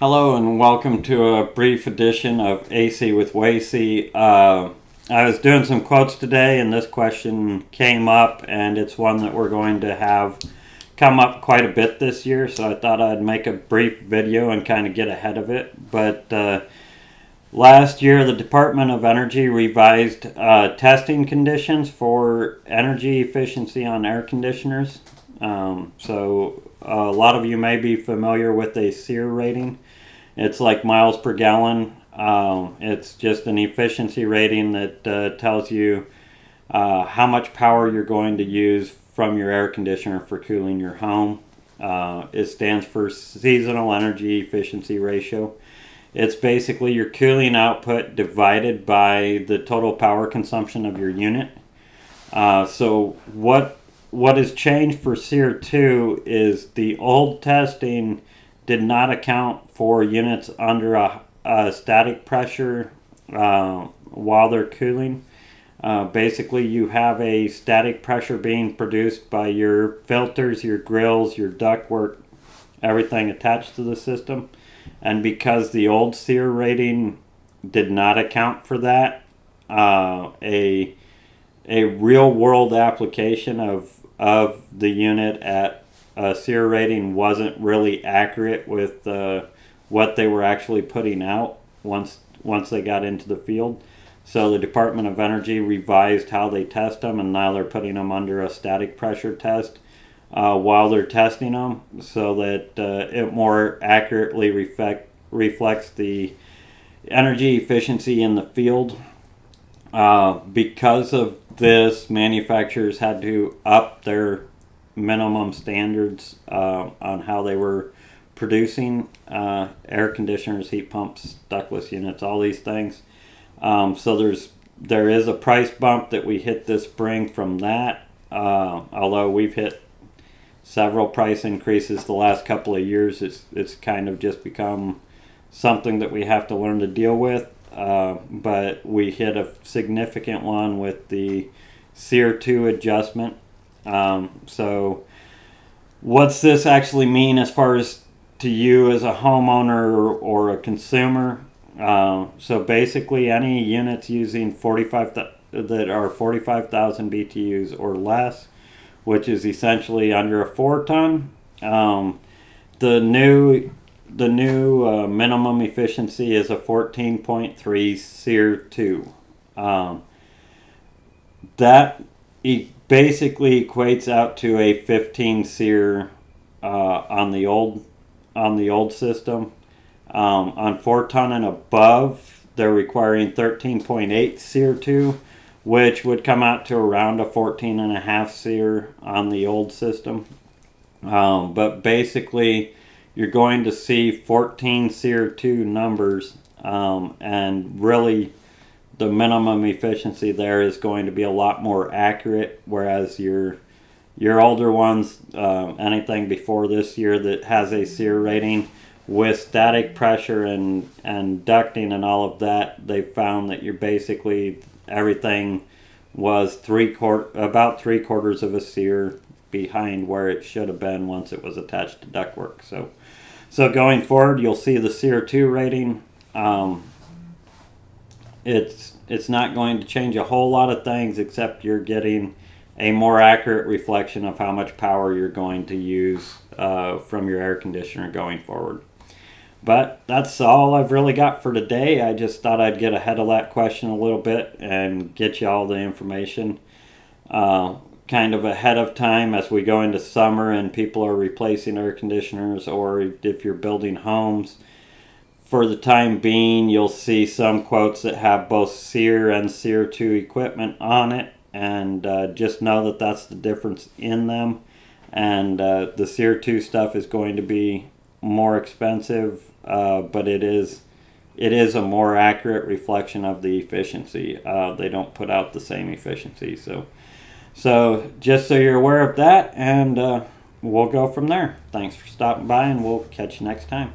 Hello and welcome to a brief edition of AC with Wacey. I was doing some quotes today and this question came up, and it's one that we're going to have come up quite a bit this year, so I thought I'd make a brief video and kind of get ahead of it. But last year the Department of Energy revised testing conditions for energy efficiency on air conditioners. So a lot of you may be familiar with a SEER rating. It's like miles per gallon. It's just an efficiency rating that tells you how much power you're going to use from your air conditioner for cooling your home. It stands for Seasonal Energy Efficiency Ratio. It's basically your cooling output divided by the total power consumption of your unit. So what has changed for SEER2 is the old testing did not account for units under a static pressure while they're cooling. Basically, you have a static pressure being produced by your filters, your grills, your ductwork, everything attached to the system. And because the old SEER rating did not account for that, a real world application of the unit at a SEER rating wasn't really accurate with what they were actually putting out once they got into the field. So the Department of Energy revised how they test them, and now they're putting them under a static pressure test while they're testing them, so that it more accurately reflects the energy efficiency in the field. Because of this, manufacturers had to up their minimum standards on how they were producing air conditioners, heat pumps, ductless units, all these things. So there is a price bump that we hit this spring from that, although we've hit several price increases the last couple of years. It's kind of just become something that we have to learn to deal with. But we hit a significant one with the SEER2 adjustment. So what's this actually mean as far as to you as a homeowner or a consumer? So basically any units using that are 45,000 BTUs or less, which is essentially under a 4-ton, the new minimum efficiency is a 14.3 SEER2. That basically equates out to a 15 SEER on the old system. On 4-ton and above, they're requiring 13.8 SEER2, which would come out to around a 14.5 SEER on the old system. But basically, you're going to see 14 SEER2 numbers, and really the minimum efficiency there is going to be a lot more accurate, whereas your older ones, anything before this year that has a SEER rating with static pressure and ducting and all of that, they found that you're basically everything was about 3/4 of a SEER behind where it should have been once it was attached to ductwork. So going forward, you'll see the SEER2 rating. It's not going to change a whole lot of things, except you're getting a more accurate reflection of how much power you're going to use from your air conditioner going forward. But that's all I've really got for today. I just thought I'd get ahead of that question a little bit and get you all the information kind of ahead of time as we go into summer and people are replacing air conditioners, or if you're building homes. For the time being, you'll see some quotes that have both SEER and SEER2 equipment on it, and just know that that's the difference in them. And the SEER2 stuff is going to be more expensive, but it is a more accurate reflection of the efficiency. They don't put out the same efficiency. So just so you're aware of that, and we'll go from there. Thanks for stopping by, and we'll catch you next time.